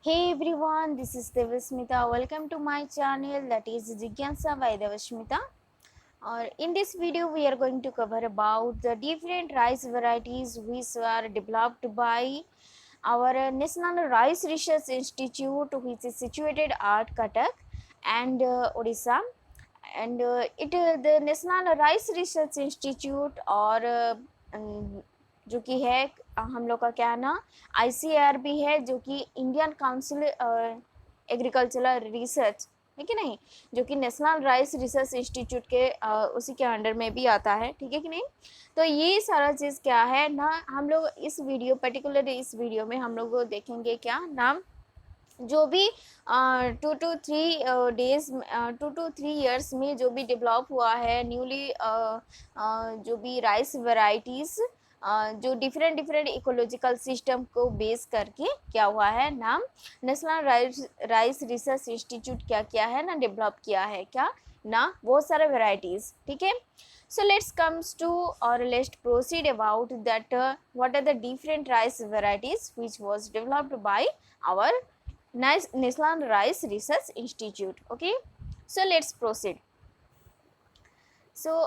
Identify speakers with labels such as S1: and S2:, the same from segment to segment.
S1: Hey everyone, this is Devasmita. Welcome to my channel, that is Jigyansa by Devasmita. Or in this video, we are going to cover about the different rice varieties which are developed by our National Rice Research Institute, which is situated at Cuttack and Odisha. And the National Rice Research Institute और जो कि है हम लोग का क्या ना ICAR है, जो कि इंडियन काउंसिल एग्रीकल्चरल रिसर्च है कि नहीं, जो कि नेशनल राइस रिसर्च इंस्टीट्यूट के उसी के अंडर में भी आता है, ठीक है कि नहीं। तो ये सारा चीज़ क्या है ना, हम लोग इस वीडियो पर्टिकुलरली इस वीडियो में हम लोग देखेंगे क्या नाम, जो भी 2 to 3 डेज 2 to 3 ईयर्स में जो भी डेवलप हुआ है न्यूली, जो भी राइस वेराइटीज़ जो डिफरेंट डिफरेंट इकोलॉजिकल सिस्टम को बेस करके क्या हुआ है नाम, नेशनल राइस रिसर्च इंस्टीट्यूट क्या किया है ना, डेवलप किया है क्या ना, बहुत सारे वेराइटीज़, ठीक है। So let's comes to or let's proceed about that what are the different rice varieties which was developed by our National Rice Research Institute. Okay, so let's proceed. So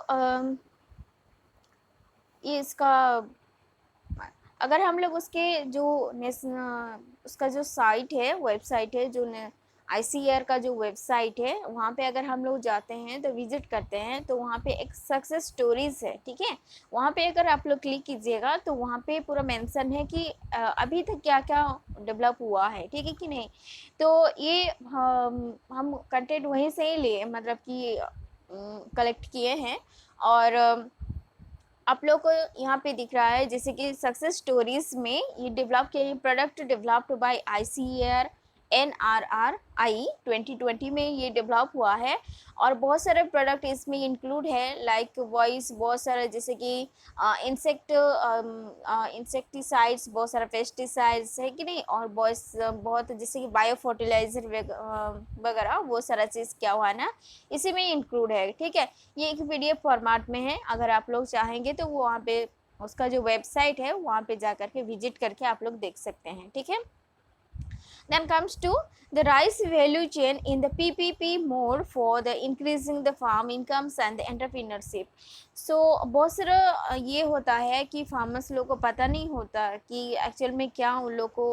S1: इसका अगर हम लोग उसके जो उसका जो साइट है, वेबसाइट है, जो ICAR का जो वेबसाइट है, वहाँ पे अगर हम लोग जाते हैं तो विजिट करते हैं तो वहाँ पे एक सक्सेस स्टोरीज है, ठीक है। वहाँ पे अगर आप लोग क्लिक कीजिएगा तो वहाँ पे पूरा मेंशन है कि अभी तक क्या क्या डेवलप हुआ है, ठीक है कि नहीं। तो ये हम कंटेंट वहीं से ही लिए, मतलब कि कलेक्ट किए हैं। और आप लोग को यहाँ पे दिख रहा है जैसे कि सक्सेस स्टोरीज में ये डेवलप किए product developed by ICAR NRRI 2020 में ये डेवलप हुआ है। और बहुत सारे प्रोडक्ट इसमें इंक्लूड है, लाइक वॉइस, बहुत सारे जैसे कि इंसेक्टिसाइड्स, बहुत सारा पेस्टिसाइड्स है कि नहीं, और बहुत जैसे कि बायो फर्टिलाइजर वगैरह, वो सारा चीज़ क्या हुआ ना इसी में इंक्लूड है, ठीक है। ये एक PDF फॉर्मेट में है, अगर आप लोग चाहेंगे तो वो वहाँ पे उसका जो वेबसाइट है वहाँ पे जा करके विजिट करके आप लोग देख सकते हैं, ठीक है। Then comes to the rice value chain in the PPP mode for the increasing the farm incomes and the entrepreneurship. So बहुत सारा ये होता है कि फार्मर्स लोग को पता नहीं होता कि एक्चुअल में क्या उन लोग को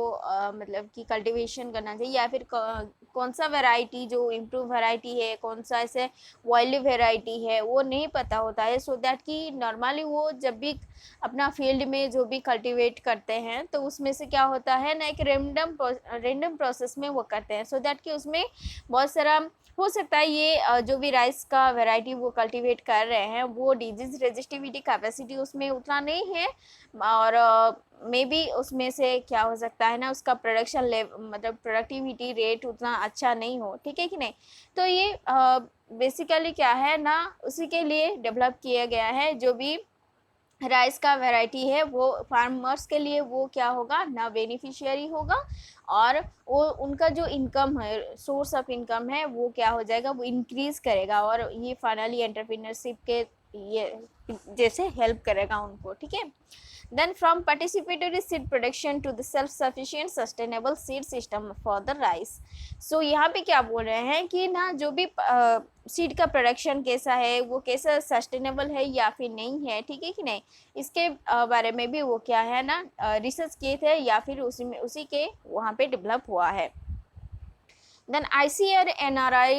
S1: मतलब कि कल्टीवेशन करना चाहिए, या फिर कौन सा वैरायटी जो इम्प्रूव वैरायटी है, कौन सा ऐसे वाइल्ड वैरायटी है, वो नहीं पता होता है। सो दैट कि नॉर्मली वो जब भी अपना फील्ड में जो भी कल्टीवेट करते हैं तो उसमें से क्या होता है ना, एक रेंडम प्रोसेस में वो करते हैं, सो दैट कि उसमें बहुत सारा हो सकता है ये जो भी राइस का वैरायटी वो कल्टीवेट कर रहे हैं वो डिजीज रेजिस्टिविटी कैपेसिटी उसमें उतना नहीं है, और मे बी उसमें से क्या हो सकता है ना, उसका प्रोडक्शन लेवल मतलब प्रोडक्टिविटी रेट उतना अच्छा नहीं हो, ठीक है कि नहीं। तो ये बेसिकली क्या है ना, उसी के लिए डेवलप किया गया है। जो भी राइस का वैरायटी है वो फार्मर्स के लिए वो क्या होगा ना, बेनिफिशियरी होगा, और वो उनका जो इनकम है, सोर्स ऑफ इनकम है, वो क्या हो जाएगा, वो इंक्रीज करेगा, और ये फाइनली एंटरप्रेन्योरशिप के ये जैसे हेल्प करेगा उनको, ठीक है। Then from participatory seed production to the self-sufficient sustainable seed system for the rice. So यहाँ पे क्या बोल रहे हैं कि ना जो भी सीड का प्रोडक्शन कैसा है, वो कैसा सस्टेनेबल है या फिर नहीं है, ठीक है कि नहीं, इसके बारे में भी वो क्या है ना रिसर्च किए थे, या फिर उसी के वहाँ पे डेवलप हुआ है। Then ICAR NRI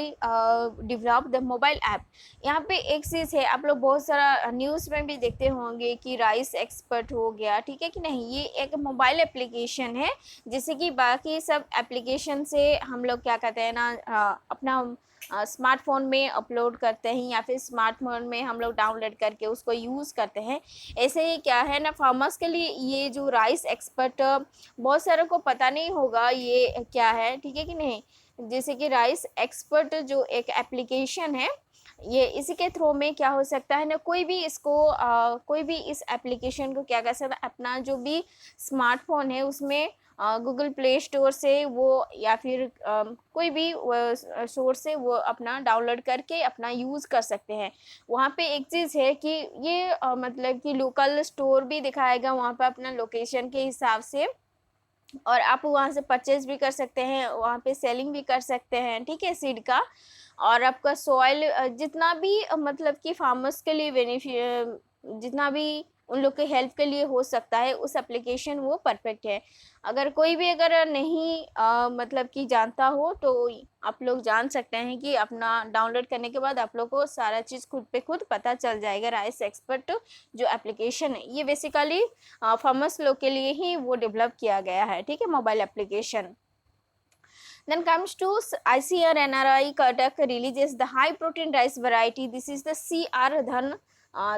S1: develop the mobile app. यहाँ पे एक चीज़ है, आप लोग बहुत सारा न्यूज़ में भी देखते होंगे कि राइस एक्सपर्ट हो गया, ठीक है कि नहीं। ये एक मोबाइल एप्लीकेशन है, जैसे कि बाकी सब एप्लीकेशन से हम लोग क्या कहते हैं ना अपना स्मार्टफोन में अपलोड करते हैं, या फिर स्मार्टफोन में हम लोग डाउनलोड करके उसको यूज़ करते हैं। ऐसे ही क्या है ना, फार्मर्स के लिए ये जो राइस एक्सपर्ट बहुत सारों को पता नहीं होगा ये क्या है, ठीक है कि नहीं। जैसे कि राइस एक्सपर्ट जो एक एप्लीकेशन है, ये इसी के थ्रू में क्या हो सकता है ना, कोई भी इसको कोई भी इस एप्लीकेशन को क्या कर सकता है, अपना जो भी स्मार्टफोन है उसमें गूगल प्ले स्टोर से वो, या फिर कोई भी सोर्स से वो अपना डाउनलोड करके अपना यूज़ कर सकते हैं। वहाँ पे एक चीज़ है कि ये मतलब कि लोकल स्टोर भी दिखाएगा वहाँ पे अपना लोकेशन के हिसाब से, और आप वहाँ से परचेज भी कर सकते हैं, वहाँ पे सेलिंग भी कर सकते हैं, ठीक है, सीड का। और आपका सॉइल जितना भी मतलब कि फार्मर्स के लिए जितना भी उन लोग के हेल्प के लिए हो सकता है, उस एप्लीकेशन वो परफेक्ट है। अगर कोई भी अगर नहीं मतलब कि जानता हो, तो आप लोग जान सकते हैं कि अपना डाउनलोड करने के बाद आप लोग को सारा चीज़ खुद पे खुद पता चल जाएगा। राइस एक्सपर्ट जो एप्लीकेशन है, ये बेसिकली फार्मर्स लोग के लिए ही वो डेवलप किया गया है, ठीक है, mobile application. Then comes to ICR NRI Cuttack releases the high protein rice variety. This is the CR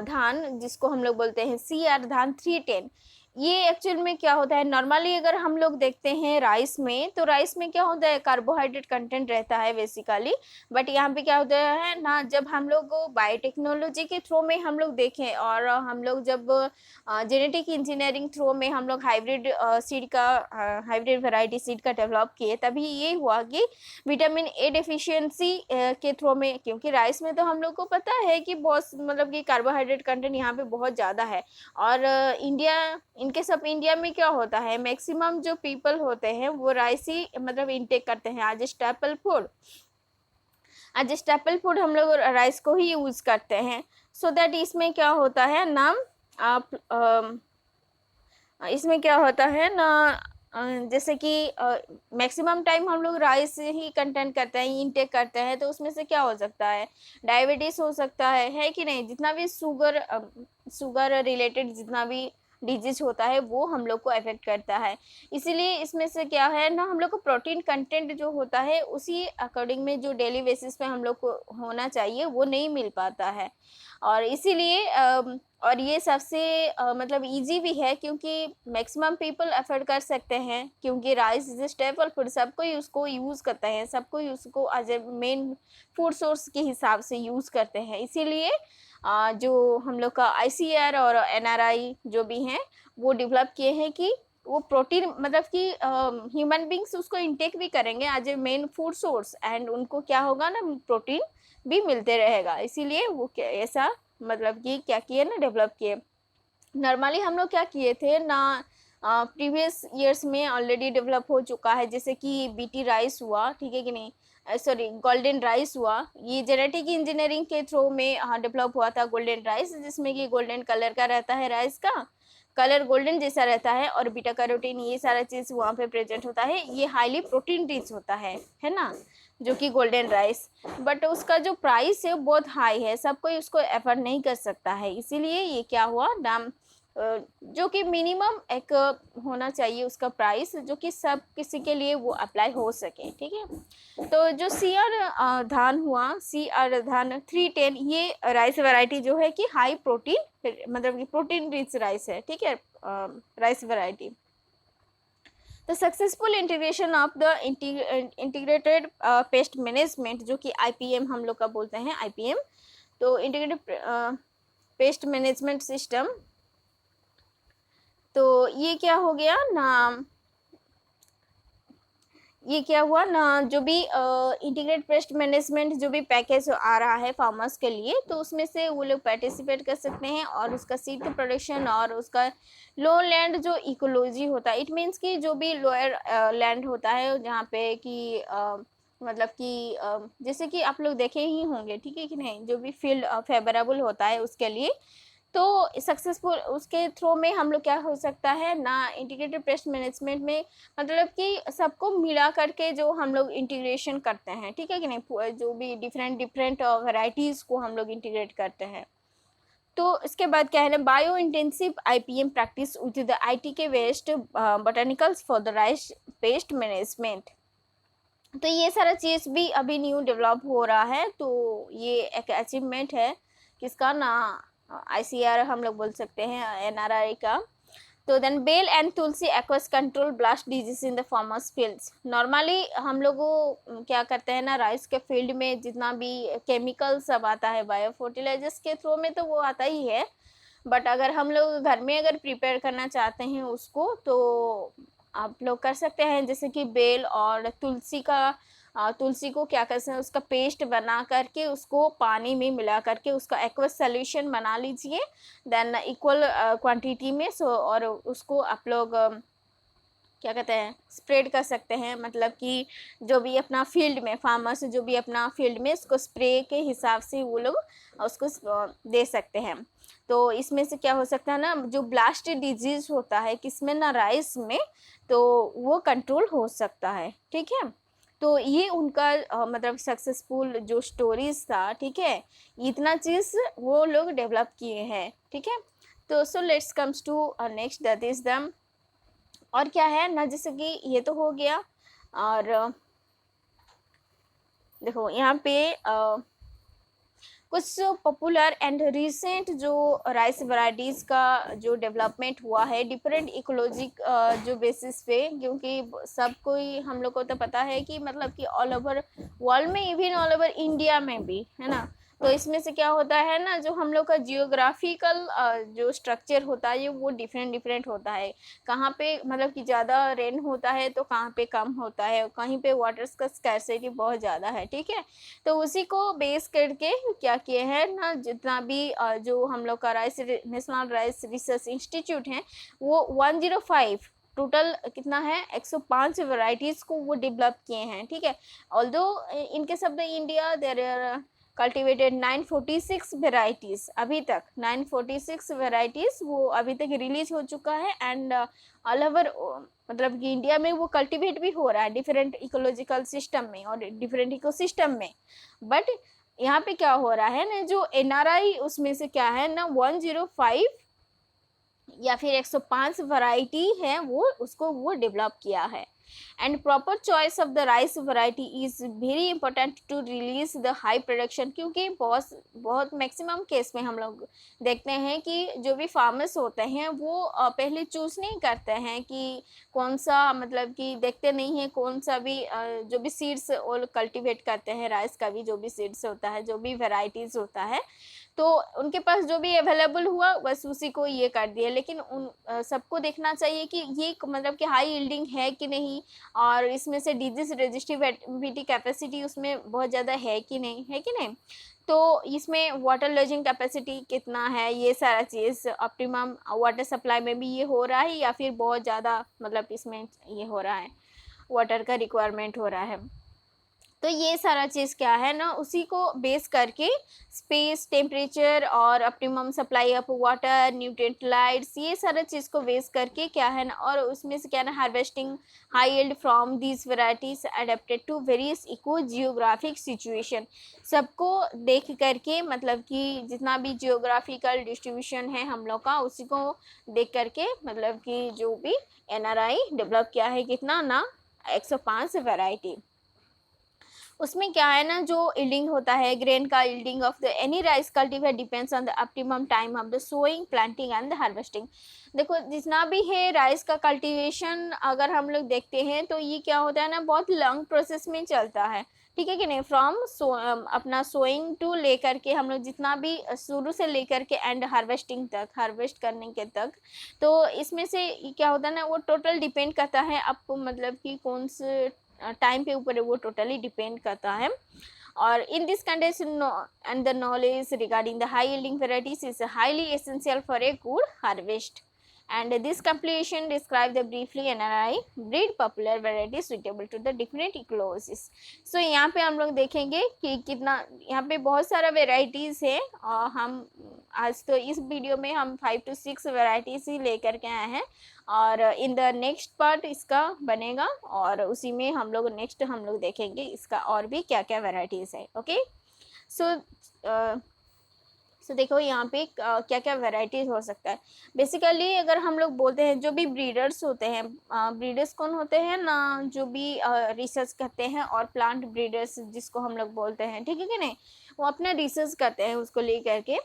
S1: धान, जिसको हम लोग बोलते हैं CR धान 310। ये एक्चुअल में क्या होता है, नॉर्मली अगर हम लोग देखते हैं राइस में, तो राइस में क्या होता है, कार्बोहाइड्रेट कंटेंट रहता है बेसिकली। बट यहाँ पे क्या होता है ना, जब हम लोग बायोटेक्नोलॉजी के थ्रू में हम लोग देखें, और हम लोग जब जेनेटिक इंजीनियरिंग थ्रू में हम लोग हाइब्रिड वैरायटी सीड का डेवलप किए, तभी ये हुआ कि विटामिन ए डेफिशिएंसी के थ्रू में, क्योंकि राइस में तो हम लोग को पता है कि बहुत मतलब कि कार्बोहाइड्रेट कंटेंट यहाँ पे बहुत ज़्यादा है। और इनके सब इंडिया में क्या होता है, मैक्सिमम जो पीपल होते हैं वो राइस ही मतलब इनटेक करते हैं as staple food. As staple food हम लोग राइस को ही यूज़ करते हैं। सो दैट इसमें क्या होता है ना, आप इसमें क्या होता है ना, जैसे कि मैक्सिमम टाइम हम लोग राइस ही कंटेंट करते हैं, इनटेक करते हैं, तो उसमें से क्या हो सकता है, डायबिटीज़ हो सकता है कि नहीं, जितना भी शुगर रिलेटेड जितना भी डिजीज होता है वो हम लोग को अफेक्ट करता है। इसीलिए इसमें से क्या है ना, हम लोग को प्रोटीन कंटेंट जो होता है उसी अकॉर्डिंग में जो डेली बेसिस पे हम लोग को होना चाहिए वो नहीं मिल पाता है। और इसीलिए और ये सबसे मतलब इजी भी है, क्योंकि मैक्सिमम पीपल अफोर्ड कर सकते हैं, क्योंकि राइस इज स्टेपल फूड, सबको ही उसको यूज़ करते हैं, सबको ही उसको as a main food source के हिसाब से यूज़ करते हैं। इसीलिए जो हम लोग का ICR और NRI जो भी हैं वो डेवलप किए हैं कि वो प्रोटीन मतलब कि ह्यूमन बींग्स उसको इंटेक भी करेंगे as a main food source, and उनको क्या होगा ना, प्रोटीन भी मिलते रहेगा। इसीलिए वो क्या ऐसा मतलब कि क्या किए ना, डेवलप किए। नॉर्मली हम लोग क्या किए थे ना, प्रीवियस ईयर्स में ऑलरेडी डेवलप हो चुका है, जैसे कि BT राइस हुआ, ठीक है कि नहीं, सॉरी गोल्डन राइस हुआ, ये जेनेटिक इंजीनियरिंग के थ्रू में डेवलप हुआ था गोल्डन राइस, जिसमें कि गोल्डन कलर का रहता है, राइस का कलर गोल्डन जैसा रहता है, और बीटा कैरोटीन ये सारा चीज़ वहाँ पे प्रेजेंट होता है, ये हाईली प्रोटीन रिच होता है ना, जो कि गोल्डन राइस। बट उसका जो प्राइस है बहुत हाई है, सब कोई उसको एफर्ड नहीं कर सकता है, इसीलिए ये क्या हुआ दाम जो कि मिनिमम एक होना चाहिए उसका प्राइस, जो कि सब किसी के लिए वो अप्लाई हो सके, ठीक है। तो जो CR धान हुआ, CR धान 310, ये राइस वैरायटी जो है कि हाई प्रोटीन मतलब कि प्रोटीन रिच राइस है, ठीक है, rice variety. The successful integration of the integrated pest management, जो कि IPM हम लोग का बोलते हैं, IPM, तो इंटीग्रेटेड पेस्ट मैनेजमेंट सिस्टम। तो ये क्या हो गया ना, ये क्या हुआ ना, जो भी इंटीग्रेट पेस्ट मैनेजमेंट जो भी पैकेज आ रहा है फार्मर्स के लिए, तो उसमें से वो लोग पार्टिसिपेट कर सकते हैं, और उसका सीड का प्रोडक्शन और उसका लो लैंड जो इकोलॉजी होता है, इट मीन्स कि जो भी लोअर लैंड होता है जहाँ पे कि मतलब कि जैसे कि आप लोग देखे ही होंगे, ठीक है कि नहीं, जो भी फील्ड फेवरेबल होता है उसके लिए, तो सक्सेसफुल उसके थ्रू में हम लोग क्या हो सकता है ना, इंटीग्रेटेड पेस्ट मैनेजमेंट में मतलब कि सबको मिला करके जो हम लोग इंटीग्रेशन करते हैं, ठीक है कि नहीं, जो भी डिफरेंट वैरायटीज़ को हम लोग इंटीग्रेट करते हैं। तो इसके बाद क्या है ना, bio intensive IPM practice with the ITK based botanicals for the rice pest management. तो ये सारा चीज़ भी अभी न्यू डेवलप हो रहा है, तो ये एक अचीवमेंट है किसका ना, ICR हम लोग बोल सकते हैं, NRI का। तो देन बेल and Tulsi acquires control blast disease in the farmers fields. Normally हम लोग क्या करते हैं ना, राइस के फील्ड में जितना भी केमिकल सब आता है बायो फर्टिलाइजर्स के थ्रू में, तो वो आता ही है। बट अगर हम लोग घर में अगर प्रिपेयर करना चाहते हैं उसको, तो आप लोग कर सकते हैं, जैसे कि बेल और तुलसी का तुलसी को क्या करते हैं, उसका पेस्ट बना करके उसको पानी में मिला करके उसका एक्वस सोल्यूशन बना लीजिए, देन इक्वल क्वांटिटी में। सो और उसको आप लोग क्या कहते हैं स्प्रेड कर सकते हैं, मतलब कि जो भी अपना फील्ड में फार्मर्स जो भी अपना फील्ड में इसको स्प्रे के हिसाब से वो लोग उसको दे सकते हैं। तो इसमें से क्या हो सकता है ना, जो ब्लास्ट डिजीज होता है किसमें ना, राइस में, तो वो कंट्रोल हो सकता है। ठीक है, तो ये उनका मतलब सक्सेसफुल जो स्टोरीज था, ठीक है, इतना चीज़ वो लोग डेवलप किए हैं। ठीक है, तो so let's comes to next, that is the, और क्या है ना, जैसे कि ये तो हो गया। और देखो यहाँ पे कुछ पॉपुलर एंड रिसेंट जो राइस वैरायटीज़ का जो डेवलपमेंट हुआ है डिफरेंट इकोलॉजिक जो बेसिस पे, क्योंकि सब कोई हम लोग को तो पता है कि मतलब कि ऑल ओवर वर्ल्ड में, इवन ऑल ओवर इंडिया में भी, है ना। तो इसमें से क्या होता है ना, जो हम लोग का जियोग्राफिकल जो स्ट्रक्चर होता है वो डिफरेंट डिफरेंट होता है। कहाँ पे मतलब कि ज़्यादा रेन होता है तो कहाँ पे कम होता है, कहीं पे वाटर्स का स्कैर्सिटी बहुत ज़्यादा है। ठीक है, तो उसी को बेस करके क्या किए हैं ना, जितना भी जो हम लोग का rice national rice research institute है वो 105 टोटल कितना है 105 वेराइटीज़ को वो डेवलप किए हैं। ठीक है, ऑल्दो इनके सब the India there are cultivated 946 varieties, अभी तक 946 वेराइटीज़ वो अभी तक रिलीज हो चुका है। एंड ऑल ओवर मतलब कि इंडिया में वो कल्टिवेट भी हो रहा है डिफरेंट इकोलॉजिकल सिस्टम में और डिफरेंट इकोसिस्टम में। बट यहाँ पे क्या हो रहा है ना, जो एनआरआई उसमें से क्या है ना 105 या फिर 105 वैरायटी है वो उसको वो डेवलप किया है। And proper choice of the rice variety is very important to release the high production, क्योंकि बहुत मैक्सिमम केस में हम लोग देखते हैं कि जो भी फार्मर्स होते हैं वो पहले चूज नहीं करते हैं कि कौन सा, मतलब कि देखते नहीं है कौन सा भी जो भी सीड्स और कल्टीवेट करते हैं राइस का भी जो भी सीड्स होता है, जो भी वेराइटीज़ होता है, तो उनके पास जो भी अवेलेबल हुआ बस उसी को ये कर दिया। लेकिन उन सबको देखना चाहिए कि ये मतलब कि हाई यील्डिंग है कि नहीं, और इसमें से डिजीज रेजिस्टिविटी कैपेसिटी उसमें बहुत ज़्यादा है कि नहीं, है कि नहीं, तो इसमें वाटर लॉजिंग कैपेसिटी कितना है, ये सारा चीज़ ऑप्टिमम वाटर सप्लाई में भी ये हो रहा है या फिर बहुत ज़्यादा मतलब इसमें ये हो रहा है, वाटर का रिक्वायरमेंट हो रहा है। तो ये सारा चीज़ क्या है ना, उसी को बेस करके स्पेस, टेम्परेचर और optimum supply of water, nutrient, lights, ये सारा चीज़ को बेस करके क्या है ना, और उसमें से क्या ना harvesting high yield from these varieties adapted to various eco geographic situation, सबको देख करके मतलब कि जितना भी जियोग्राफिकल डिस्ट्रीब्यूशन है हम लोग का उसी को देख करके मतलब कि जो भी एनआरआई डेवलप किया है कितना ना 105 वेराइटी। उसमें क्या है ना, जो यील्डिंग होता है ग्रेन का yielding of the any rice cultivate depends on the optimum time of the sowing, planting and the harvesting. देखो जितना भी है राइस का कल्टीवेशन अगर हम लोग देखते हैं तो ये क्या होता है ना, बहुत लॉन्ग प्रोसेस में चलता है। ठीक है कि नहीं, फ्रॉम अपना सोइंग टू लेकर के हम लोग जितना भी शुरू से लेकर के एंड हार्वेस्टिंग तक, हार्वेस्ट करने के तक, तो इसमें से क्या होता है ना, वो टोटल डिपेंड करता है आपको मतलब कि कौन से टाइम पे ऊपर वो टोटली डिपेंड करता है। और in this condition and the knowledge regarding the high yielding varieties is highly essential for a good harvest. And this compilation describe the briefly NRI breed popular varieties suitable to the different ecologies. So यहाँ पे हम लोग देखेंगे कि कितना यहाँ पे बहुत सारा वेराइटीज़ है और हम आज तो इस वीडियो में हम 5 to 6 वेराइटीज़ ही लेकर के आए हैं और इन द नेक्स्ट पार्ट इसका बनेगा और उसी में हम लोग नेक्स्ट हम लोग देखेंगे इसका और भी क्या क्या वेराइटीज़ है। ओके, सो देखो यहाँ पे क्या क्या वेराइटीज़ हो सकता है। बेसिकली अगर हम लोग बोलते हैं जो भी ब्रीडर्स होते हैं, ब्रीडर्स कौन होते हैं ना, जो भी रिसर्च करते हैं और प्लांट ब्रीडर्स जिसको हम लोग बोलते हैं, ठीक है कि नहीं, वो अपना रिसर्च करते हैं उसको ले करके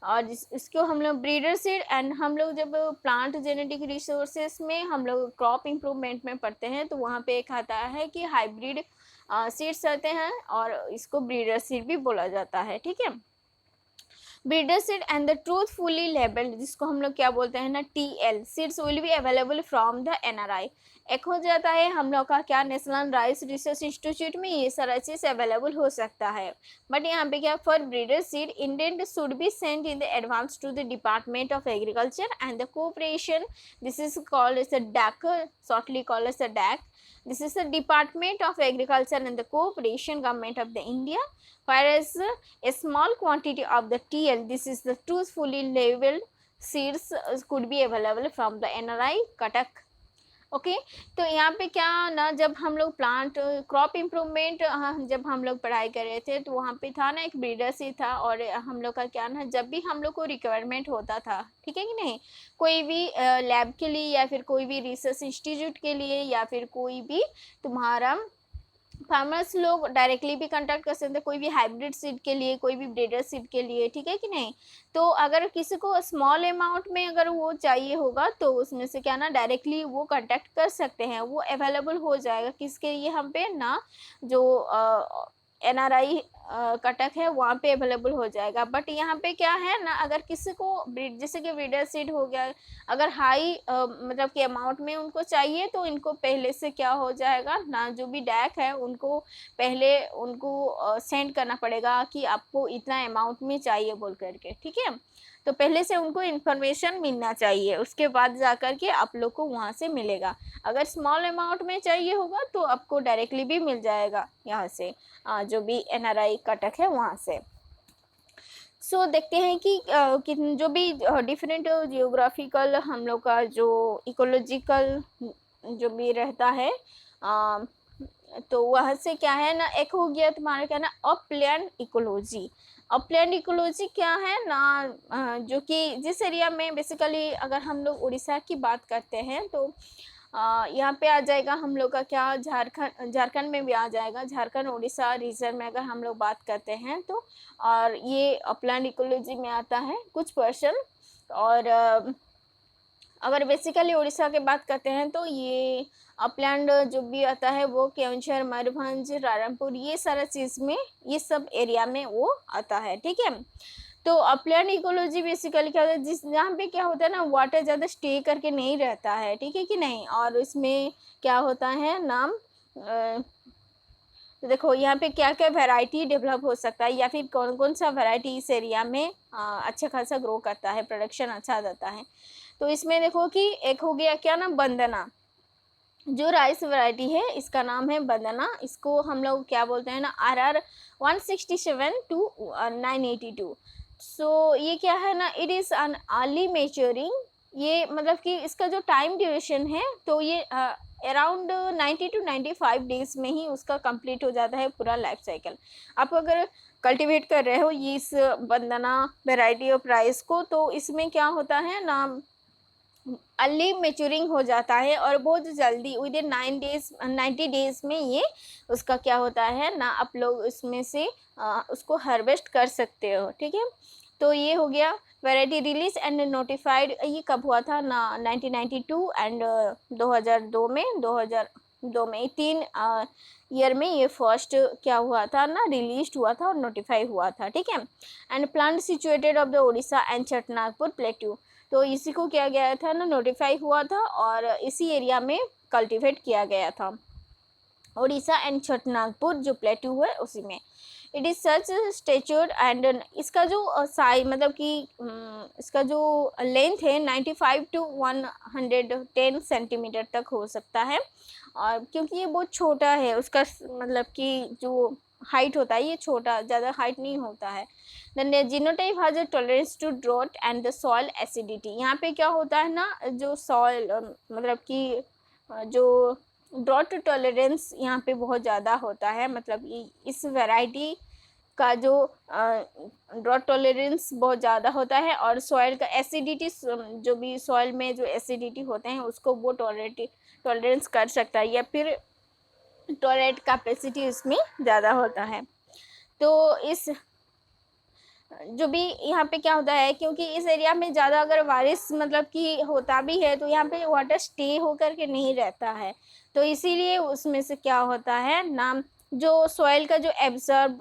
S1: और इसको हम लोग ब्रीडर सीड। एंड हम लोग जब प्लांट जेनेटिक रिसोर्सेस में हम लोग क्रॉप इम्प्रूवमेंट में पढ़ते हैं तो वहाँ पे एक आता है कि हाइब्रिड सीड्स आते हैं और इसको ब्रीडर सीड भी बोला जाता है। ठीक है, breeder seed and the truthfully labelled, जिसको हम लोग क्या बोलते हैं ना TL seeds will be available from the NRI। एक हो जाता है हम लोग का क्या नेशनल राइस रिसर्च इंस्टीट्यूट में ये सारा चीज़ अवेलेबल हो सकता है। बट यहाँ पे क्या for breeder seed indent should be sent in the advance to the department of agriculture and the cooperation, this is called as the DAC, shortly called as the DAC। This is the Department of Agriculture and the Cooperation Government of the India, whereas a small quantity of the TL, this is the truthfully labeled seeds, could be available from the NRI Cuttack। Okay तो यहाँ पे क्या ना, जब हम लोग plant crop improvement जब हम लोग पढ़ाई कर रहे थे तो वहाँ पे था ना एक ब्रीडर सी था, और हम लोग का क्या ना जब भी हम लोग को रिक्वायरमेंट होता था, ठीक है कि नहीं, कोई भी लैब के लिए या फिर कोई भी रिसर्च इंस्टीट्यूट के लिए या फिर कोई भी तुम्हारा फार्मर्स लोग डायरेक्टली भी कांटेक्ट कर सकते हैं, कोई भी हाइब्रिड सीड के लिए, कोई भी ब्रीडर सीड के लिए, ठीक है कि नहीं। तो अगर किसी को स्मॉल अमाउंट में अगर वो चाहिए होगा तो उसमें से क्या ना डायरेक्टली वो कांटेक्ट कर सकते हैं, वो अवेलेबल हो जाएगा किसके लिए, हम पे ना जो NRI कटक है वहाँ पे अवेलेबल हो जाएगा। बट यहाँ पे क्या है ना, अगर किसी को जैसे कि ब्रीडर सीड हो गया, अगर हाई मतलब कि अमाउंट में उनको चाहिए तो इनको पहले से क्या हो जाएगा ना, जो भी DAC है उनको पहले उनको सेंड करना पड़ेगा कि आपको इतना अमाउंट में चाहिए बोल करके, ठीक है। तो पहले से उनको इन्फॉर्मेशन मिलना चाहिए, उसके बाद जा कर के आप लोग को वहाँ से मिलेगा। अगर स्मॉल अमाउंट में चाहिए होगा तो आपको डायरेक्टली भी मिल जाएगा यहाँ से, जो भी NRI कटक है वहाँ से। सो देखते हैं कि जो भी डिफरेंट जियोग्राफिकल हम लोग का जो इकोलॉजिकल जो भी रहता है, तो वहाँ से क्या है ना, एक हो गया तुम्हारा क्या ना अपलैंड इकोलॉजी। अपलैंड इकोलॉजी क्या है ना, जो कि जिस एरिया में बेसिकली अगर हम लोग उड़ीसा की बात करते हैं तो यहाँ पे आ जाएगा हम लोग का क्या, झारखंड में भी आ जाएगा, झारखंड उड़ीसा रीजन में अगर हम लोग बात करते हैं तो, और ये अपलैंड इकोलॉजी में आता है कुछ पर्सन। और अगर बेसिकली उड़ीसा की बात करते हैं तो ये अपलैंड जो भी आता है वो केवंझर, मयूरभंज, रायरंगपुर, ये सारा चीज़ में, ये सब एरिया में वो आता है, ठीक है। तो अपलैंड इकोलॉजी बेसिकली क्या होता है, जिस जहाँ पे क्या होता है ना वाटर ज़्यादा स्टे करके नहीं रहता है, ठीक है कि नहीं, और इसमें क्या होता है नाम तो देखो यहाँ पे क्या क्या वैरायटी डेवलप हो सकता है या फिर कौन कौन सा वैरायटी इस एरिया में अच्छा खासा ग्रो करता है, प्रोडक्शन अच्छा देता है। तो इसमें देखो कि एक हो गया क्या ना बंदना, जो राइस वैरायटी है इसका नाम है बंदना, इसको हम लोग क्या बोलते हैं ना RR 167 to 982। सो ये क्या है ना, it is an early maturing, ये मतलब कि इसका जो टाइम ड्यूरेशन है तो ये अराउंड 90 to 95 डेज में ही उसका कंप्लीट हो जाता है पूरा लाइफ साइकिल। आप अगर कल्टीवेट कर रहे हो ये इस बंदना वैरायटी ऑफ राइस को, तो इसमें क्या होता है ना अर्ली मेच्योरिंग हो जाता है और बहुत जल्दी विद इन 90 डेज में ये उसका क्या होता है ना, आप लोग उसमें से उसको हार्वेस्ट कर सकते हो, ठीक है। तो ये हो गया वैरायटी रिलीज एंड नोटिफाइड, ये कब हुआ था ना 1992 एंड 2002 में 3 ईयर में ये फर्स्ट क्या हुआ था ना, रिलीज हुआ था और नोटिफाई हुआ था, ठीक है। And plant situated of the Orissa and Chhotanagpur plateau, तो इसी को किया गया था ना, नोटिफाई हुआ था और इसी एरिया में कल्टीवेट किया गया था, उड़ीसा एंड छटनागपुर जो प्लेट्यू है उसी में। It is such statured and इसका जो साइज मतलब कि इसका जो लेंथ है 95 to 110 सेंटीमीटर तक हो सकता है, और क्योंकि ये बहुत छोटा है उसका मतलब कि जो हाइट होता है ये छोटा, ज़्यादा हाइट नहीं होता है। Then genotype has a tolerance to drought and the soil acidity, यहाँ पे क्या होता है ना, जो सॉइल मतलब कि जो ड्रॉट टॉलरेंस यहाँ पे बहुत ज़्यादा होता है, मतलब इस वैरायटी का जो ड्रॉट टॉलरेंस बहुत ज़्यादा होता है, और सॉइल का एसिडिटी जो भी सॉइल में जो एसिडिटी होते हैं उसको वो टॉलरेंस कर सकता है, या फिर टॉलरेट कैपेसिटी इसमें ज़्यादा होता है। तो इस जो भी यहाँ पे क्या होता है, क्योंकि इस एरिया में ज़्यादा अगर बारिश मतलब कि होता भी है तो यहाँ पे वाटर स्टे होकर के नहीं रहता है, तो इसीलिए उसमें से क्या होता है ना जो सॉइल का जो एब्जॉर्ब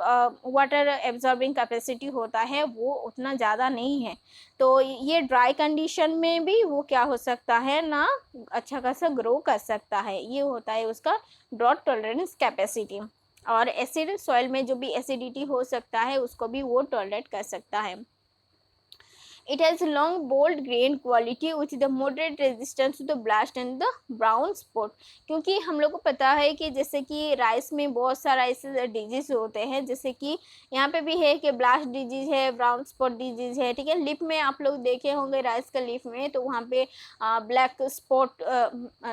S1: वाटर एब्जॉर्बिंग कैपेसिटी होता है वो उतना ज़्यादा नहीं है, तो ये ड्राई कंडीशन में भी वो क्या हो सकता है ना, अच्छा खासा ग्रो कर सकता है। ये होता है उसका ड्रॉट टॉलरेंस कैपेसिटी। और एसिड सॉइल में जो भी एसिडिटी हो सकता है उसको भी वो टॉलरेट कर सकता है। It has long bold grain quality with the moderate resistance to the blast and the brown spot। क्योंकि हम लोग को पता है कि जैसे कि राइस में बहुत सारा ऐसे डिजीज होते हैं, जैसे कि यहाँ पे भी है कि ब्लास्ट डिजीज है, ब्राउन स्पॉट डिजीज है, ठीक है। लिप में आप लोग देखे होंगे राइस का लिप में, तो वहाँ पे black spot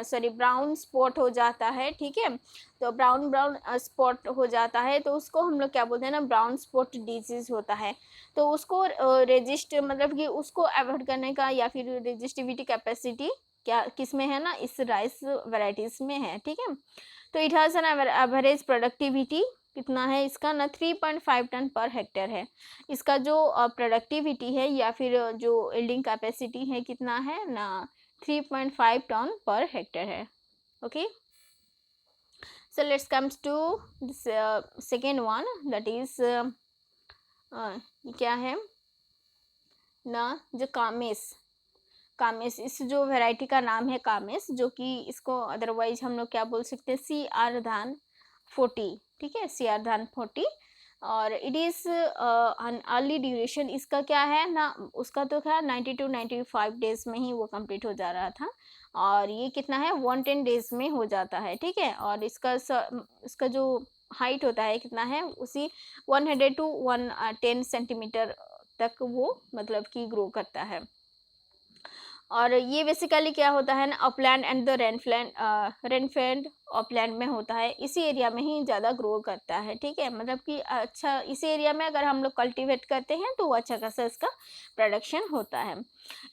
S1: sorry brown spot हो जाता है, ठीक है। तो ब्राउन स्पॉट हो जाता है, तो उसको हम लोग क्या बोलते हैं ना, ब्राउन स्पॉट डिजीज होता है। तो उसको रेजिस्ट मतलब कि उसको अवॉइड करने का या फिर रेजिस्टिविटी कैपेसिटी क्या किस में है ना, इस राइस वेराइटीज में है, ठीक है। तो it has an average productivity कितना है इसका ना, 3.5 टन पर हेक्टेयर है। इसका जो प्रोडक्टिविटी है या फिर जो यील्डिंग कैपेसिटी है कितना है ना, 3.5 टन पर हेक्टेयर है। Okay, so let's comes to this second one, that is क्या है ना, जो कामेस इस जो वैरायटी का नाम है कामेस, जो कि इसको अदरवाइज हम लोग क्या बोल सकते हैं, CR धान 40, ठीक है, CR धान 40। और it is an early duration, इसका क्या है ना, उसका तो क्या 90 to 95 डेज में ही वो कंप्लीट हो जा रहा था, और ये कितना है 110 डेज में हो जाता है, ठीक है। और इसका जो हाइट होता है कितना है, उसी 100 to 110 सेंटीमीटर तक वो मतलब कि ग्रो करता है। और ये बेसिकली क्या होता है ना, upland and the rainfed upland में होता है, इसी एरिया में ही ज़्यादा ग्रो करता है, ठीक है। मतलब कि अच्छा इसी एरिया में अगर हम लोग कल्टीवेट करते हैं तो अच्छा खासा इसका प्रोडक्शन होता है।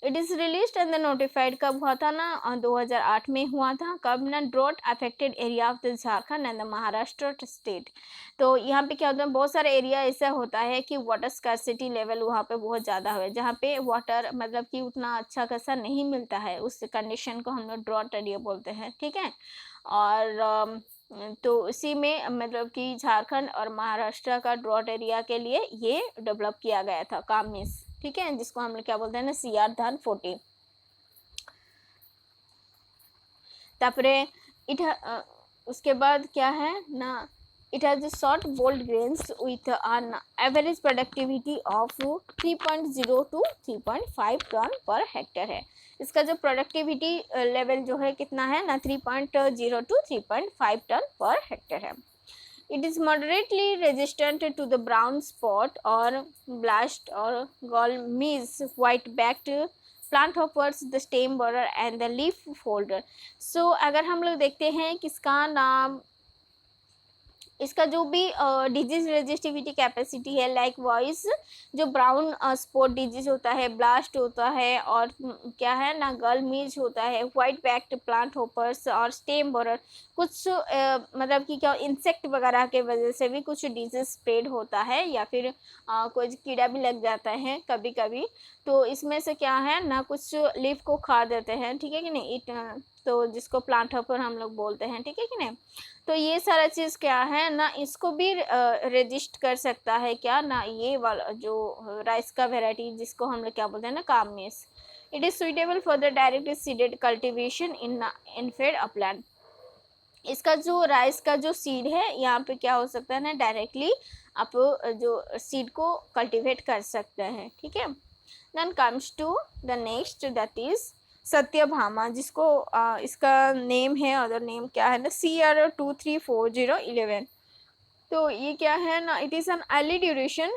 S1: It is release and the notified कब हुआ था ना, 2008 में हुआ था। कब ना, drought affected area of the Jharkhand and the Maharashtra state. तो यहाँ पे क्या होता है, बहुत सारे एरिया ऐसा होता है कि वाटर स्कार्सिटी लेवल वहाँ पे बहुत ज़्यादा है, जहाँ पे वाटर मतलब कि उतना अच्छा खासा नहीं मिलता है, उस कंडीशन को हम लोग ड्रॉट एरिया बोलते हैं, ठीक है। और तो इसी में मतलब कि झारखंड और महाराष्ट्र का ड्रॉट एरिया के लिए ये डेवलप किया गया था कामेस, ठीक है, जिसको हम लोग क्या बोलते हैं ना, CR धान 40। तापरे उसके बाद क्या है ना, it has a short bold grains with an average productivity of 3.0 to 3.5 ton per hectare है। इसका जो प्रोडक्टिविटी लेवल जो है कितना है ना, 3.0 to 3.5 टन पर हेक्टेयर है। It is moderately resistant to the brown spot or blast or gall meals, white-backed plant hoppers, the stem borer and the leaf folder। So अगर हम लोग देखते हैं किसका नाम, इसका जो भी डिजीज रेजिस्टिविटी कैपेसिटी है, लाइक वाइज जो ब्राउन स्पॉट डिजीज होता है, ब्लास्ट होता है, और क्या है ना, गर्ल मीज होता है, वाइट बैक्ड प्लांट होपर्स और स्टेम बोरर, कुछ मतलब कि क्या इंसेक्ट वगैरह के वजह से भी कुछ डिजीज स्प्रेड होता है, या फिर कोई कीड़ा भी लग जाता है कभी कभी, तो इसमें से क्या है ना, कुछ लीफ को खा देते हैं, ठीक है कि नहीं, तो जिसको प्लांट हॉपर हम लोग बोलते हैं, ठीक है कि नहीं। तो ये सारा चीज़ क्या है ना, इसको भी रजिस्ट कर सकता है क्या ना, ये वाला जो राइस का वेराइटी जिसको हम लोग क्या बोलते हैं ना, कामेस। It is suitable for the direct seeded cultivation in fed upland. इसका जो राइस का जो सीड है यहाँ पे क्या हो सकता है ना, डायरेक्टली आप जो सीड को कल्टिवेट कर सकते हैं, ठीक है। Then comes to the next, that is Satyabhama, जिसको इसका नेम है, अदर नेम क्या है ना, CR234011। तो ये क्या है ना, it is an early duration,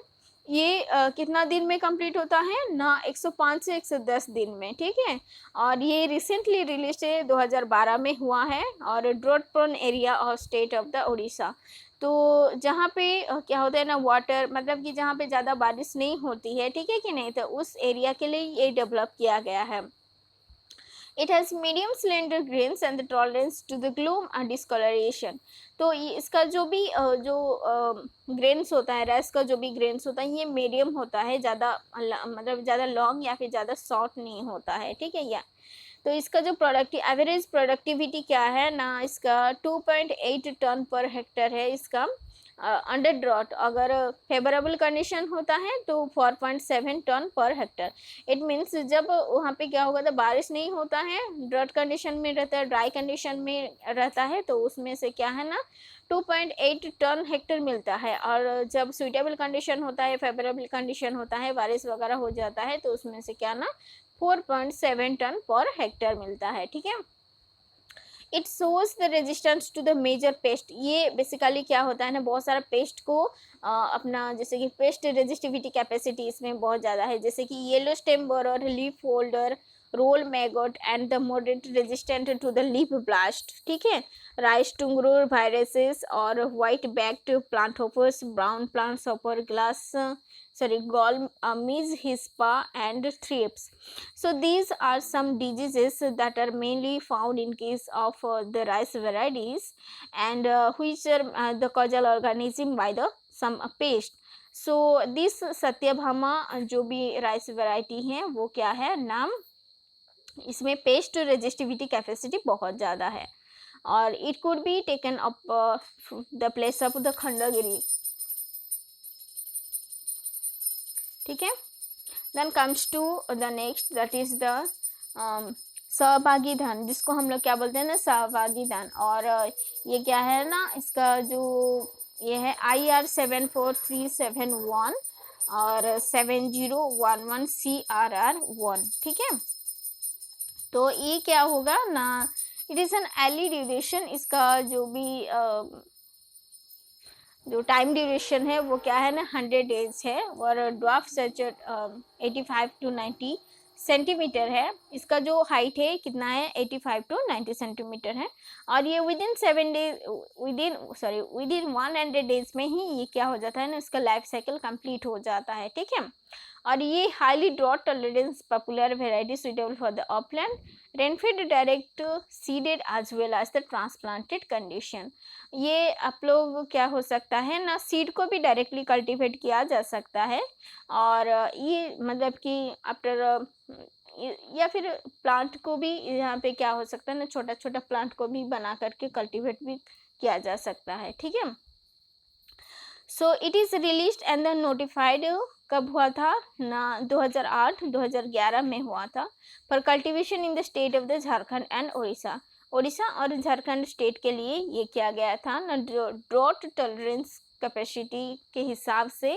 S1: ये कितना दिन में कंप्लीट होता है ना, 105 से 110 दिन में, ठीक है। और ये रिसेंटली रिलीज 2012 में हुआ है, और drought prone area of state of the Orissa. तो जहाँ पे क्या होता है ना, वाटर मतलब कि जहाँ पे ज़्यादा बारिश नहीं होती है, ठीक है कि नहीं, तो उस एरिया के लिए ये डेवलप किया गया है। It has medium slender grains and the tolerance to the gloom and discoloration। तो ये इसका जो भी जो ग्रेन्स होता है, राइस का जो भी ग्रेन्स होता है, ये मीडियम होता है, ज़्यादा मतलब ज़्यादा लॉन्ग या फिर ज़्यादा शॉर्ट नहीं होता है, ठीक है। या तो इसका जो एवरेज प्रोडक्टिविटी क्या है ना, इसका 2.8 टन पर हेक्टर है इसका अंडर ड्रॉट। अगर फेवरेबल कंडीशन होता है तो 4.7 ton per Hector. It means जब वहाँ पे क्या होगा, तो बारिश नहीं होता है, ड्रॉट कंडीशन में रहता है, ड्राई कंडीशन में रहता है, तो उसमें से क्या है ना 2.8 टन हेक्टर मिलता है। और जब सुइटेबल कंडीशन होता है, फेवरेबल कंडीशन होता है, बारिश वगैरह हो जाता है, तो उसमें से क्या ना 4.7 टन पर हेक्टर मिलता है। ठीक है, it shows the resistance to the major pest. ये बेसिकली क्या होता है ना, बहुत सारा पेस्ट को अपना, जैसे कि पेस्ट रेजिस्टिविटी कैपेसिटी इसमें बहुत ज़्यादा है, जैसे कि yellow stem borer, leaf folder, roll maggot and the moderate resistant to the leaf blast. ठीक है, राइस टुंगरूर वायरसेस और white backed plant hoppers, brown plant hopper, glass gall mees, hispa and thrips. So these are some diseases that are mainly found in case of the rice varieties, and which are the causal organism by the some pest. So this Satyabhama जो भी rice variety है वो क्या है नाम, इसमें paste resistivity capacity बहुत ज़्यादा है, और it could be taken up the place of the Khandagiri. ठीक है, then comes to the next, that is the Sahbhagi Dhan, जिसको हम लोग क्या बोलते हैं ना सहभागी धन। और ये क्या है ना, इसका जो ये है IR 74371 और 7011 CRR1। ठीक है, तो ये क्या होगा ना, it is an early duration. इसका जो भी जो टाइम ड्यूरेशन है वो क्या है ना 100 डेज है, और ड्वार्फ सर्चर 85 to 90 सेंटीमीटर है। इसका जो हाइट है कितना है 85 to 90 सेंटीमीटर है, और ये विदिन 100 डेज में ही ये क्या हो जाता है ना, इसका लाइफ साइकिल कंप्लीट हो जाता है। ठीक है, और ये highly drought tolerance popular variety suitable for the upland, rainfed, direct seeded as well as the transplanted condition. ये आप लोग क्या हो सकता है ना, सीड को भी डायरेक्टली कल्टीवेट किया जा सकता है, और ये मतलब कि आफ्टर या फिर प्लांट को भी यहाँ पे क्या हो सकता है ना, छोटा छोटा प्लांट को भी बना करके कल्टीवेट भी किया जा सकता है। ठीक है, so it is released and the notified कब हुआ था ना, 2008-2011 में हुआ था, for cultivation in the state of the Jharkhand and Orissa. Orissa और झारखंड स्टेट के लिए ये किया गया था ना ड्रॉट टॉलरेंस कैपेसिटी के हिसाब से,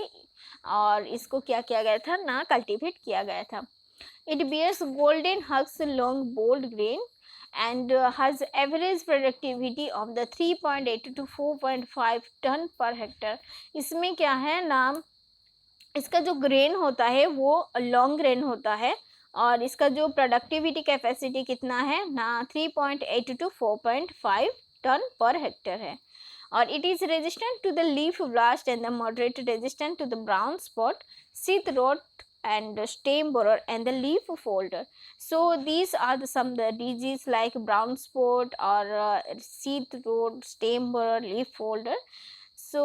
S1: और इसको क्या किया गया था ना कल्टीवेट किया गया था। It bears golden husks long bold grain and has average productivity of the 3.8 to 4.5 tonne per hectare. इसमें क्या है ना, इसका जो ग्रेन होता है वो लॉन्ग ग्रेन होता है, और इसका जो प्रोडक्टिविटी कैपेसिटी कितना है ना 3.8 to 4.5 टन पर हेक्टर है, और it is resistant to the leaf blast and the moderate resistant to the brown spot, sheath rot and stem borer and the leaf folder. So these are some the disease like brown spot or sheath rot, stem borer, leaf folder. So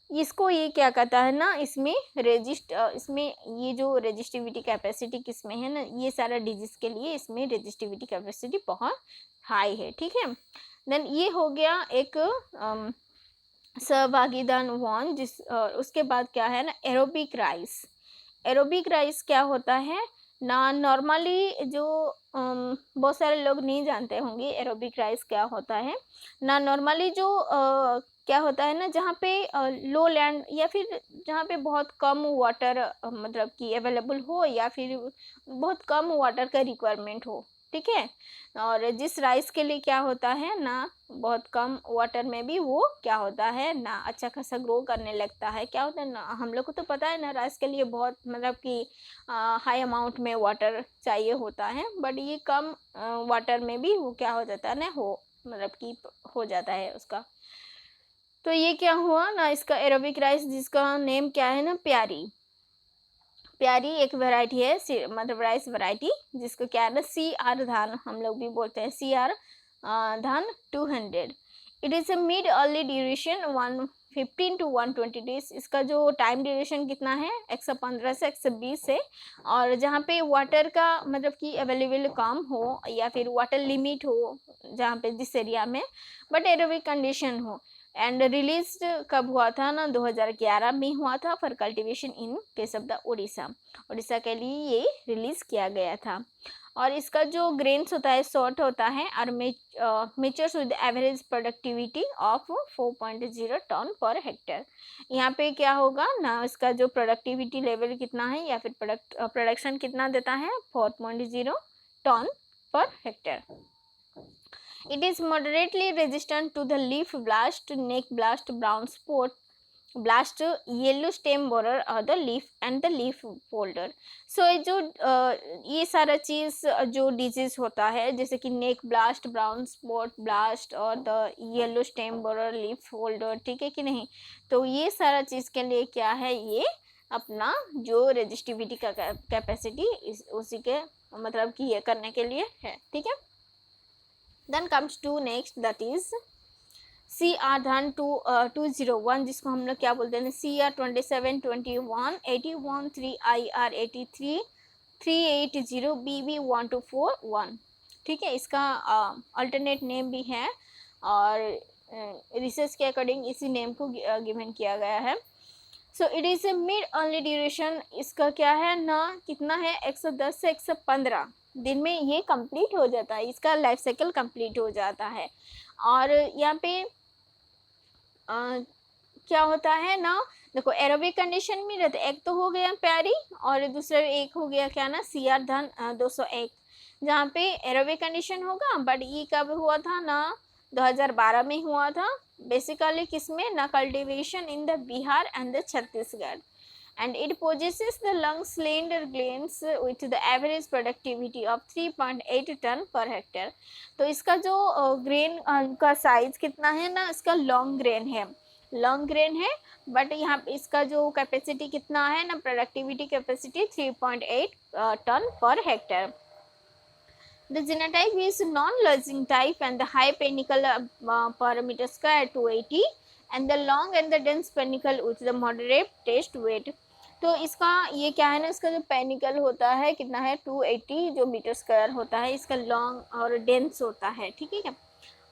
S1: इसको ये क्या कहता है ना, इसमें इसमें ये जो रेजिस्टिविटी कैपेसिटी किसमें है ना, ये सारा डिजीज के लिए इसमें रेजिस्टिविटी कैपेसिटी बहुत हाई है। ठीक है, देन ये हो गया एक सहभागीदान वन, उसके बाद क्या है ना एरोबिक राइस। एरोबिक राइस क्या होता है ना, नॉर्मली जो बहुत सारे लोग नहीं जानते होंगे एरोबिक राइस क्या होता है ना। नॉर्मली जो क्या होता है ना, जहाँ पे लो लैंड या फिर जहाँ पे बहुत कम वाटर मतलब कि अवेलेबल हो, या फिर बहुत कम वाटर का रिक्वायरमेंट हो। ठीक है, और जिस राइस के लिए क्या होता है ना बहुत कम वाटर में भी वो क्या होता है ना अच्छा खासा ग्रो करने लगता है। क्या होता है ना, हम लोग को तो पता है ना राइस के लिए बहुत मतलब कि हाई अमाउंट में वाटर चाहिए होता है, बट ये कम वाटर में भी वो क्या हो जाता है ना मतलब कि हो जाता है उसका। तो ये क्या हुआ ना, इसका एरोबिक राइस जिसका नेम क्या है ना प्यारी एक वैरायटी है, मतलब राइस वैरायटी, जिसको क्या है ना CR धान हम लोग भी बोलते हैं, CR धान 200। It is a mid early duration 15 to 120 days. इसका जो टाइम ड्यूरेशन कितना है 115 से 120 है। और जहाँ पे वाटर का मतलब कि अवेलेबल कम हो या फिर वाटर लिमिट हो जहाँ पे जिस एरिया में, बट एरोबिक कंडीशन हो। एंड रिलीज कब हुआ था ना 2011 में हुआ था for cultivation in case of the Orissa के लिए ये रिलीज किया गया था। और इसका जो ग्रेन्स होता है शॉर्ट होता है और matures with average productivity of 4.0 ton per hectare. यहाँ पे क्या होगा ना, इसका जो प्रोडक्टिविटी लेवल कितना है या फिर प्रोडक्शन कितना देता है 4.0 ton per hectare. It is moderately resistant to the leaf blast, neck blast, brown spot blast, yellow stem borer और the leaf and the leaf folder। So ये सारा चीज़ जो डिजीज होता है जैसे कि नेक ब्लास्ट, ब्राउन स्पॉट ब्लास्ट और the yellow stem borer, leaf folder, ठीक है कि नहीं। तो ये सारा चीज़ के लिए क्या है, ये अपना जो रेजिस्टिविटी का कैपेसिटी उसी के मतलब कि ये करने के लिए है, ठीक है। Then comes to next, that is CR 201 जिसको हम लोग क्या बोलते हैं CR 27 21 81 3 IR 83 380 BB 1241, ठीक है। इसका अल्टरनेट नेम भी है और रिसर्च के अकॉर्डिंग इसी नेम को गिवन किया गया है। So it is a mid early duration, इसका क्या है ना कितना है 110 से 115 दिन में ये कंप्लीट हो जाता है, इसका लाइफ साइकिल कंप्लीट हो जाता है। और यहाँ पे क्या होता है ना, देखो एरोबिक कंडीशन में रहते, एक तो हो गया प्यारी और दूसरा एक हो गया क्या ना CR 201 जहाँ पे एरोबिक कंडीशन होगा। बट ये कब हुआ था ना 2012 में हुआ था बेसिकली, किसमें ना cultivation in the Bihar and the Chhattisgarh. And it possesses the long slender grains with the average productivity of 3.8 ton per hectare। तो इसका जो ग्रेन का साइज कितना है ना, इसका लॉन्ग ग्रेन है बट यहाँ पे इसका जो कैपेसिटी कितना है ना, productivity capacity 3.8 ton per hectare. The genotype is non-lodging type and the high panicle per meter square 280 and the long and the dense panicle with the moderate test weight। तो इसका ये क्या है ना, इसका जो पेनिकल होता है कितना है 280 जो मीटर स्क्वायर होता है, इसका लॉन्ग और डेंस होता है, ठीक है।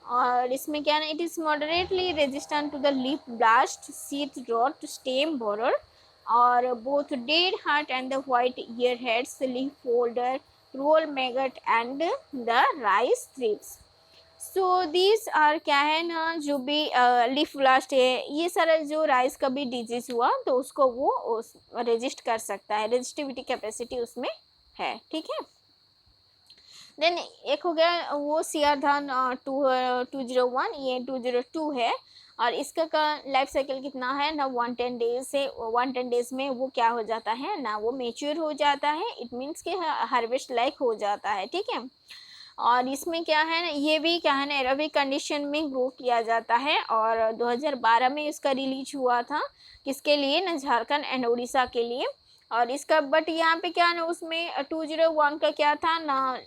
S1: और इसमें क्या है ना, it is moderately resistant to the leaf blast, sheath rot, stem borer और both dead heart and the white ear heads, leaf folder, roll maggot and the rice thrips. So these are क्या है ना, जो भी leaf blast है ये सारा जो राइस का भी डिजीज हुआ तो उसको वो रेजिस्ट कर सकता है, रेजिस्टिविटी कैपेसिटी उसमें है, ठीक है। देन एक हो गया वो CR 201, ये 202 है और इसका का लाइफ साइकिल कितना है ना 110 डेज से 110 डेज में वो क्या हो जाता है ना, वो मेच्योर हो जाता है, इट मीन्स कि हार्वेस्ट लाइक हो जाता है, ठीक है। और इसमें क्या है ना, ये भी क्या है ना एरोबिक कंडीशन में ग्रो किया जाता है और 2012 में इसका रिलीज हुआ था, किसके लिए ना झारखंड एंड उड़ीसा के लिए। और इसका बट यहाँ पे क्या ना उसमें 201 का क्या था ना,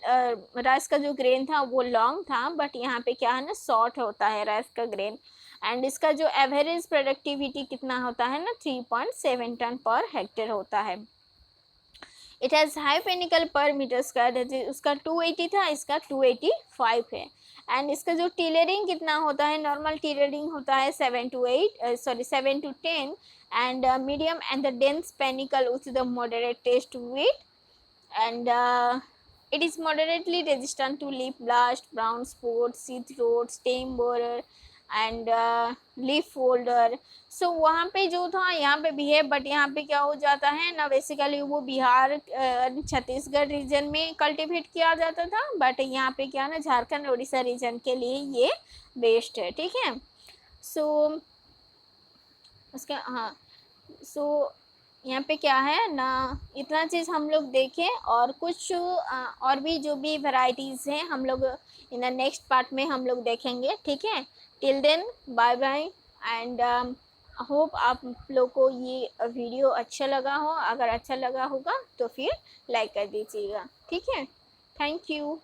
S1: राइस का जो ग्रेन था वो लॉन्ग था बट यहाँ पे क्या है ना शॉर्ट होता है राइस का ग्रेन। एंड इसका जो एवरेज प्रोडक्टिविटी कितना होता है ना 3.7 टन पर हेक्टेयर होता है। इट हैज़ हाई पेनिकल पर मीटर स्क्वायर, उसका 280 था, इसका 285 है। एंड इसका जो टिलरिंग कितना होता है, नॉर्मल टिलरिंग होता है 7 to 10 and medium and the dense panicle with the moderate test weight and it is moderately resistant to leaf blast, brown spot, sheath rot, stem borer and leaf folder. So वहाँ पे जो था यहाँ पे भी है बट यहाँ पे क्या हो जाता है ना, बेसिकली वो बिहार छत्तीसगढ़ रीजन में कल्टीवेट किया जाता था बट यहाँ पे क्या ना झारखंड उड़ीसा रीजन के लिए ये बेस्ट है, ठीक है। सो उसका हाँ, सो यहाँ पे क्या है ना इतना चीज़ हम लोग देखें और कुछ और भी जो भी वैरायटीज़ हैं हम लोग इन द नेक्स्ट पार्ट में हम लोग देखेंगे, ठीक है। Till then bye bye and hope आप लोग को ये वीडियो अच्छा लगा हो, अगर अच्छा लगा होगा तो फिर लाइक कर दीजिएगा, ठीक है। Thank you.